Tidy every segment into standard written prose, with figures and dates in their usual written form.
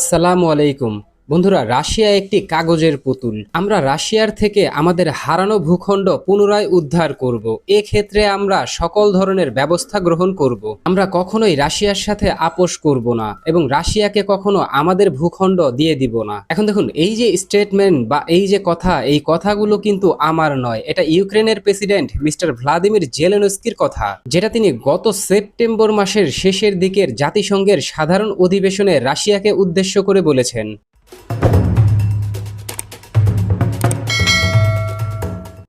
আসসালামু আলাইকুম। বন্ধুরা, রাশিয়া একটি কাগজের পুতুল। আমরা রাশিয়ার থেকে আমাদের হারানো ভূখণ্ড পুনরায় উদ্ধার করব। এক্ষেত্রে আমরা সকল ধরনের ব্যবস্থা গ্রহণ করব। আমরা কখনোই রাশিয়ার সাথে আপোষ করব না এবং রাশিয়াকে কখনো আমাদের ভূখণ্ড দিয়ে দিব না। এখন দেখুন, এই যে স্টেটমেন্ট বা এই যে কথা, এই কথাগুলো কিন্তু আমার নয়। এটা ইউক্রেনের প্রেসিডেন্ট মিস্টার ভ্লাদিমির জেলেনস্কির কথা, যেটা তিনি গত সেপ্টেম্বর মাসের শেষের দিকের জাতিসংঘের সাধারণ অধিবেশনে রাশিয়াকে উদ্দেশ্য করে বলেছেন।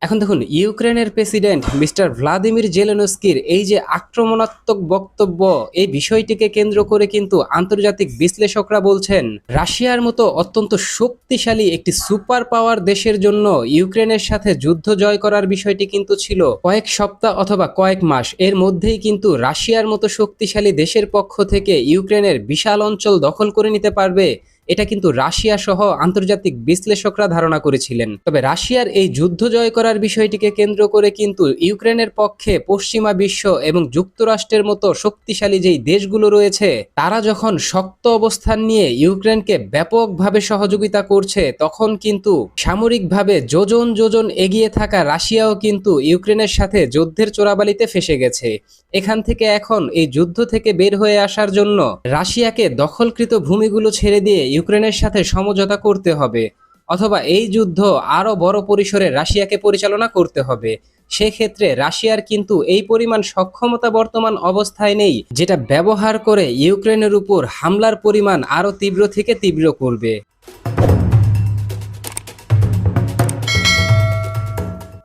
এখন দেখুন, ইউক্রেনের প্রেসিডেন্ট মিস্টার ভ্লাদিমির জেলেনস্কির এই যে আক্রমণাত্মক বক্তব্য, এই বিষয়টিকে কেন্দ্র করে কিন্তু আন্তর্জাতিক বিশ্লেষকরা বলছেন রাশিয়ার মতো অত্যন্ত শক্তিশালী একটি সুপার পাওয়ার দেশের জন্য ইউক্রেনের সাথে যুদ্ধ জয় করার বিষয়টি কিন্তু ছিল কয়েক সপ্তাহ অথবা কয়েক মাস এর মধ্যেই কিন্তু রাশিয়ার মতো শক্তিশালী দেশের পক্ষ থেকে ইউক্রেনের বিশাল অঞ্চল দখল করে নিতে পারবে। এটা কিন্তু রাশিয়া সহ আন্তর্জাতিক বিশ্লেষকরা ধারণা করেছিলেন। তবে রাশিয়ার এই যুদ্ধ জয় করার বিষয়টিকে কেন্দ্র করে কিন্তু ইউক্রেনের পক্ষে পশ্চিমা বিশ্ব এবং যুক্তরাষ্ট্রের মতো শক্তিশালী যেই দেশগুলো রয়েছে, তারা যখন শক্ত অবস্থান নিয়ে ইউক্রেনকে ব্যাপকভাবে সহযোগিতা করছে, তখন কিন্তু সামরিকভাবে যোজন যোজন এগিয়ে থাকা রাশিয়াও কিন্তু ইউক্রেনের সাথে যুদ্ধের চোরাবালিতে ফেসে গেছে। এখান থেকে এখন এই যুদ্ধ থেকে বের হয়ে আসার জন্য রাশিয়াকে দখলকৃত ভূমিগুলো ছেড়ে দিয়ে ইউক্রেনের সাথে সমঝোতা করতে হবে, অথবা এই যুদ্ধ আরো বড় পরিসরে রাশিয়াকে পরিচালনা করতে হবে। সেক্ষেত্রে রাশিয়ার কিন্তু এই পরিমাণ সক্ষমতা বর্তমান অবস্থায় নেই, যেটা ব্যবহার করে ইউক্রেনের উপর হামলার পরিমাণ আরো তীব্র থেকে তীব্র করবে।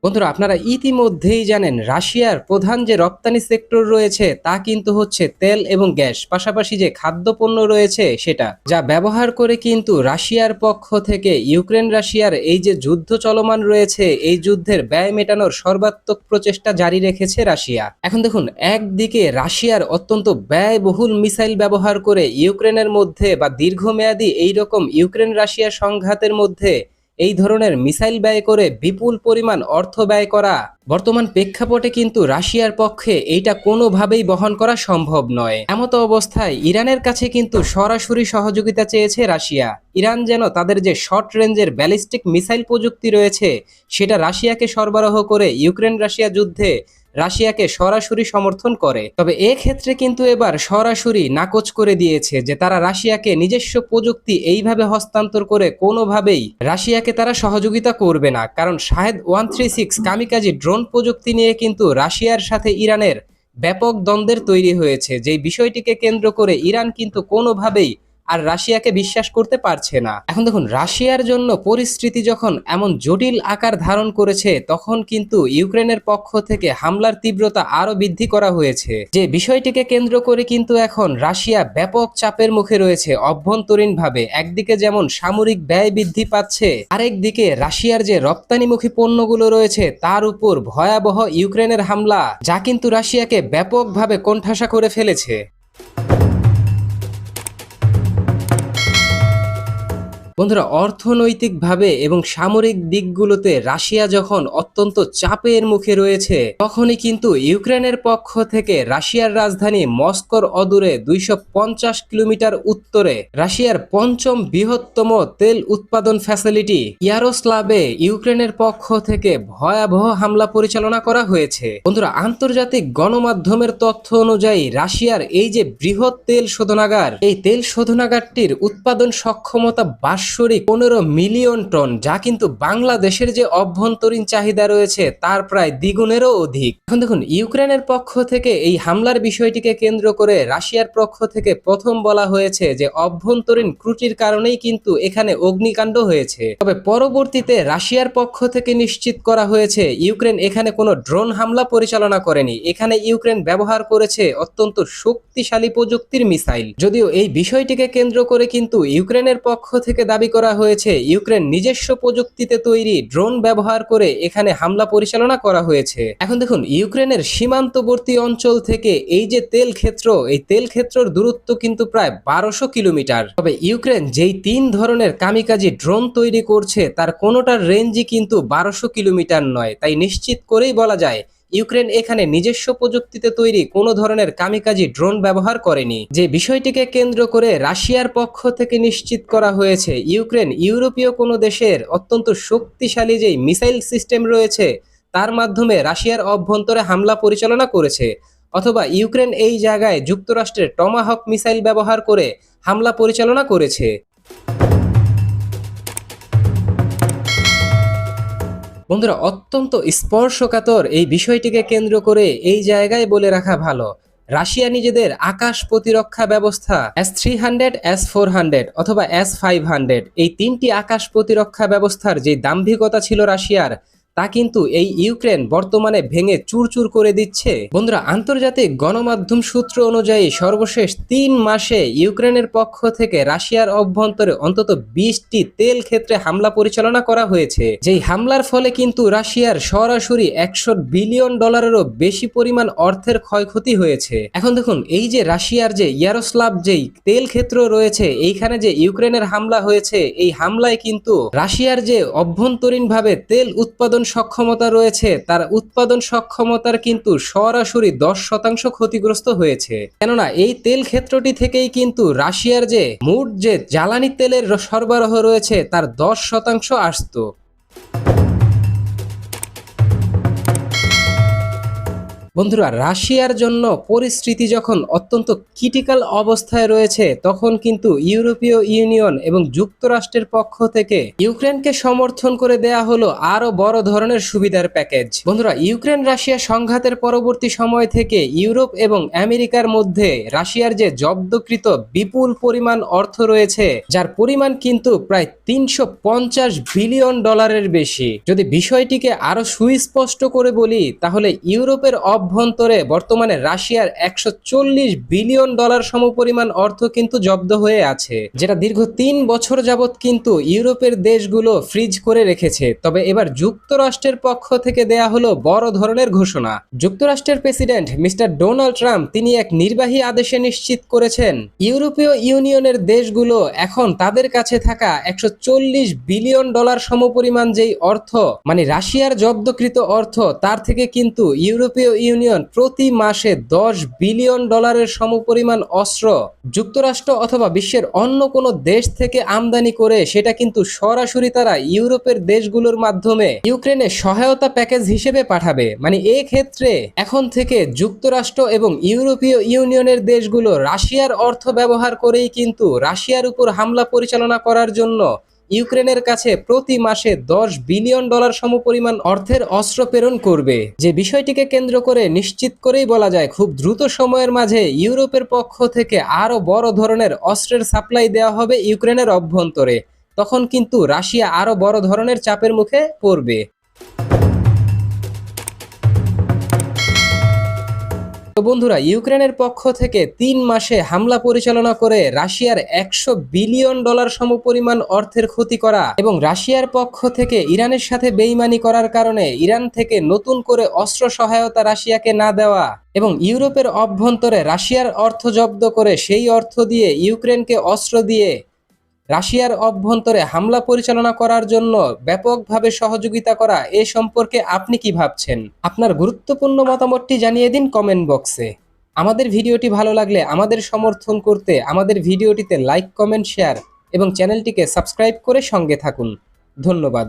বন্ধুরা, আপনারা ইতিমধ্যেই জানেন রাশিয়ার প্রধান যে রপ্তানি সেক্টর রয়েছে তা কিন্তু হচ্ছে তেল এবং গ্যাস, পাশাপাশি যে খাদ্যপণ্য রয়েছে সেটা, যা ব্যবহার করে কিন্তু রাশিয়ার পক্ষ থেকে ইউক্রেন রাশিয়ার এই যে যুদ্ধ চলমান রয়েছে, এই যুদ্ধের ব্যয় মেটানোর সর্বাত্মক প্রচেষ্টা জারি রেখেছে রাশিয়া। এখন দেখুন, একদিকে রাশিয়ার অত্যন্ত ব্যয়বহুল মিসাইল ব্যবহার করে ইউক্রেনের মধ্যে বা দীর্ঘমেয়াদী এইরকম ইউক্রেন রাশিয়া সংঘাতের মধ্যে এই ধরনের মিসাইল ব্যয় করে বিপুল পরিমাণ অর্থ ব্যয় করা বর্তমান প্রেক্ষাপটে কিন্তু রাশিয়ার পক্ষে এইটা কোনোভাবেই বহন করা সম্ভব নয়। এমতো অবস্থায় ইরানের কাছে কিন্তু সরাসরি সহযোগিতা চেয়েছে রাশিয়া। ইরান যেন তাদের যে শর্ট রেঞ্জের ব্যালিস্টিক মিসাইল প্রযুক্তি রয়েছে সেটা রাশিয়াকে সরবরাহ করে ইউক্রেন রাশিয়া যুদ্ধে রাশিয়াকে সরাসরি সমর্থন করে। তবে এক্ষেত্রে কিন্তু এবার সরাসরি নাকচ করে দিয়েছে যে তারা রাশিয়াকে নিজস্ব প্রযুক্তি এইভাবে হস্তান্তর করে কোনোভাবেই রাশিয়াকে তারা সহযোগিতা করবে না। কারণ শাহেদ 136 কামিকাজি ড্রোন প্রযুক্তি নিয়ে কিন্তু রাশিয়ার সাথে ইরানের ব্যাপক দ্বন্দ্বের তৈরি হয়েছে, যেই বিষয়টিকে কেন্দ্র করে ইরান কিন্তু কোনোভাবেই আর রাশিয়াকে বিশ্বাস করতে পারছে না। এখন দেখুন, রাশিয়ার জন্য পরিস্থিতি যখন এমন জটিল আকার ধারণ করেছে, তখন কিন্তু ইউক্রেনের পক্ষ থেকে হামলার তীব্রতা আরো বৃদ্ধি করা হয়েছে, যে বিষয়টিকে কেন্দ্র করে কিন্তু এখন রাশিয়া ব্যাপক চাপের মুখে রয়েছে অভ্যন্তরীণভাবে। একদিকে যেমন সামরিক ব্যয় বৃদ্ধি পাচ্ছে, আরেকদিকে রাশিয়ার যে রপ্তানিমুখী পণ্যগুলো রয়েছে তার উপর ভয়াবহ ইউক্রেনের হামলা, যা কিন্তু রাশিয়াকে ব্যাপকভাবে কোণঠাসা করে ফেলেছে। বন্ধুরা, অর্থনৈতিকভাবে এবং সামরিক দিকগুলোতে রাশিয়া যখন অত্যন্ত চাপের মুখে রয়েছে, তখনই কিন্তু ইউক্রেনের পক্ষ থেকে রাশিয়ার রাজধানী মস্কোর অদূরে 250 কিলোমিটার উত্তরে রাশিয়ার পঞ্চম বৃহত্তম তেল উৎপাদন ফ্যাসিলিটি ইয়ারোস্লাভে ইউক্রেনের পক্ষ থেকে ভয়াবহ হামলা পরিচালনা করা হয়েছে। বন্ধুরা, আন্তর্জাতিক গণমাধ্যমের তথ্য অনুযায়ী রাশিয়ার এই যে বৃহৎ তেল শোধনাগার, এই তেল শোধনাগারটির উৎপাদন সক্ষমতা 15 মিলিয়ন টন, যা কিন্তু বাংলাদেশের যে অভ্যন্তরীণ চাহিদা রয়েছে তার প্রায় দ্বিগুণেরও অধিক। এখন দেখুন, ইউক্রেনের পক্ষ থেকে এই হামলার বিষয়টিকে কেন্দ্র করে রাশিয়ার পক্ষ থেকে প্রথম বলা হয়েছে যে অভ্যন্তরীণ ত্রুটির কারণেই কিন্তু এখানে অগ্নিকাণ্ড হয়েছে। তবে পরবর্তীতে রাশিয়ার পক্ষ থেকে নিশ্চিত করা হয়েছে ইউক্রেন এখানে কোনো ড্রোন হামলা পরিচালনা করেনি। এখানে ইউক্রেন ব্যবহার করেছে অত্যন্ত শক্তিশালী প্রযুক্তির মিসাইল। যদিও এই বিষয়টিকে কেন্দ্র করে কিন্তু ইউক্রেনের পক্ষ থেকে দাবি করা হয়েছে ইউক্রেন নিজস্ব প্রযুক্তিতে তৈরি ড্রোন ব্যবহার করে এখানে হামলা পরিচালনা করা হয়েছে। এখন দেখুন, ইউক্রেনের সীমান্তবর্তী অঞ্চল থেকে এই যে তেল ক্ষেত্র, এই তেল ক্ষেত্রের দূরত্ব কিন্তু প্রায় 1200 কিলোমিটার। তবে ইউক্রেন যেই 3 ধরনের কামিকাজি ড্রোন তৈরি করছে তার কোনোটার রেঞ্জই কিন্তু 1200 কিলোমিটার নয়। তাই নিশ্চিত করেই বলা যায় ইউক্রেন এখানে নিজস্ব প্রযুক্তিতে তৈরি কোনো ধরনের কামিকাজি ড্রোন ব্যবহার করেনি। যে বিষয়টিকে কেন্দ্র করে রাশিয়ার পক্ষ থেকে নিশ্চিত করা হয়েছে ইউক্রেন ইউরোপীয় কোনো দেশের অত্যন্ত শক্তিশালী যেই মিসাইল সিস্টেম রয়েছে তার মাধ্যমে রাশিয়ার অভ্যন্তরে হামলা পরিচালনা করেছে, অথবা ইউক্রেন এই জায়গায় যুক্তরাষ্ট্রের টমাহক মিসাইল ব্যবহার করে হামলা পরিচালনা করেছে। বন্ধুরা, অত্যন্ত স্পর্শকাতর এই বিষয়টিকে কেন্দ্র করে এই জায়গায় বলে রাখা ভালো, রাশিয়া নিজেদের আকাশ প্রতিরক্ষা ব্যবস্থা S-300, S-400 অথবা S-500 এই তিনটি আকাশ প্রতিরক্ষা ব্যবস্থার যে দাম্ভিকতা ছিল রাশিয়ার, তা কিন্তু এই ইউক্রেন বর্তমানে ভেঙে চুরচুর করে দিচ্ছে। বন্ধুরা, আন্তর্জাতিক গণমাধ্যম সূত্র অনুযায়ী সর্বশেষ 3 মাসে ইউক্রেনের পক্ষ থেকে রাশিয়ার অভ্যন্তরে অন্তত 20টি তেল ক্ষেত্রে হামলা পরিচালনা করা হয়েছে। যেই হামলার ফলে কিন্তু রাশিয়ার সরাসরি $100 বিলিয়ন বেশি পরিমাণ অর্থের ক্ষয়ক্ষতি হয়েছে। এখন দেখুন, এই যে রাশিয়ার যে ইয়ারোস্লাভ যেই তেল ক্ষেত্র রয়েছে, এইখানে যে ইউক্রেনের হামলা হয়েছে, এই হামলায় কিন্তু রাশিয়ার যে অভ্যন্তরীণভাবে তেল উৎপাদন সক্ষমতা রয়েছে তার উৎপাদন সক্ষমতার কিন্তু সরাসরি 10% ক্ষতিগ্রস্ত হয়েছে। কেননা এই তেল ক্ষেত্রটি থেকেই কিন্তু রাশিয়ার যে মোট যে জ্বালানি তেলের সরবরাহ রয়েছে তার 10% আসতো। বন্ধুরা, রাশিয়ার জন্য পরিস্থিতি যখন অত্যন্ত ক্রিটিক্যাল অবস্থায় রয়েছে তখন কিন্তু ইউরোপীয় ইউনিয়ন এবং যুক্তরাষ্ট্রের পক্ষ থেকে ইউক্রেনকে সমর্থন করে দেয়া হলো আরো বড় ধরনের সুবিধার প্যাকেজ। বন্ধুরা, ইউক্রেন রাশিয়া সংঘাতের পরবর্তী সময় থেকে ইউরোপ এবং আমেরিকার মধ্যে রাশিয়ার যে জব্দকৃত বিপুল পরিমাণ অর্থ রয়েছে, যার পরিমাণ কিন্তু প্রায় $350 বিলিয়ন বেশি। যদি বিষয়টিকে আরো সুস্পষ্ট করে বলি তাহলে ইউরোপের অভ্যন্তরে বর্তমানে রাশিয়ার $140 বিলিয়ন সমপরিমাণ অর্থ কিন্তু জব্দ হয়ে আছে, যেটা দীর্ঘ 3 বছর যাবত কিন্তু ইউরোপের দেশগুলো ফ্রিজ করে রেখেছে। তবে এবার যুক্তরাষ্ট্রের পক্ষ থেকে দেয়া হলো বড় ধরনের ঘোষণা। যুক্তরাষ্ট্রের প্রেসিডেন্ট মিস্টার ডোনাল্ড ট্রাম্প তিনি এক নির্বাহী আদেশে নিশ্চিত করেছেন ইউরোপীয় ইউনিয়নের দেশগুলো এখন তাদের কাছে থাকা $140 বিলিয়ন সমপরিমাণ যেই অর্থ, মানে রাশিয়ার জব্দকৃত অর্থ, তার থেকে কিন্তু ইউরোপীয় ইউনিয়ন প্রতি মাসে $10 বিলিয়ন সমপরিমাণ অস্ত্র যুক্তরাষ্ট্র অথবা বিশ্বের অন্য কোনো দেশ থেকে আমদানি করে সেটা কিন্তু সরাসরি তারা ইউরোপের দেশগুলোর মাধ্যমে ইউক্রেনে সহায়তা প্যাকেজ হিসেবে পাঠাবে। মানে এই ক্ষেত্রে এখন থেকে যুক্তরাষ্ট্র এবং ইউরোপীয় ইউনিয়নের দেশগুলো রাশিয়ার অর্থ ব্যবহার করেই কিন্তু রাশিয়ার উপর হামলা পরিচালনা করার জন্য ইউক্রেনের কাছে প্রতি মাসে $10 বিলিয়ন সমপরিমাণ অর্থের অস্ত্র প্রেরণ করবে। যে বিষয়টিকে কেন্দ্র করে নিশ্চিত করেই বলা যায় খুব দ্রুত সময়ের মাঝে ইউরোপের পক্ষ থেকে আরো বড় ধরনের অস্ত্রের সাপ্লাই দেওয়া হবে ইউক্রেনের অভ্যন্তরে। তখন কিন্তু রাশিয়া আরো বড় ধরনের চাপের মুখে পড়বে। তো বন্ধুরা, ইউক্রেনের পক্ষ থেকে 3 মাসে হামলা পরিচালনা করে রাশিয়ার $100 বিলিয়ন সমপরিমাণ অর্থের ক্ষতি করা এবং রাশিয়ার পক্ষ থেকে ইরানের সাথে বেইমানি করার কারণে ইরান থেকে নতুন করে অস্ত্র সহায়তা রাশিয়াকে না দেওয়া এবং ইউরোপের অভ্যন্তরে রাশিয়ার অর্থ জব্দ করে সেই অর্থ দিয়ে ইউক্রেনকে অস্ত্র দিয়ে রাশিয়ার অভ্যন্তরে হামলা পরিচালনা করার জন্য ব্যাপকভাবে সহযোগিতা করা, এ সম্পর্কে আপনি কি ভাবছেন? আপনার গুরুত্বপূর্ণ মতামতটি জানিয়ে দিন কমেন্ট বক্সে। আমাদের ভিডিওটি ভালো লাগলে আমাদের সমর্থন করতে আমাদের ভিডিওটিতে লাইক, কমেন্ট, শেয়ার এবং চ্যানেলটিকে সাবস্ক্রাইব করে সঙ্গে থাকুন। ধন্যবাদ।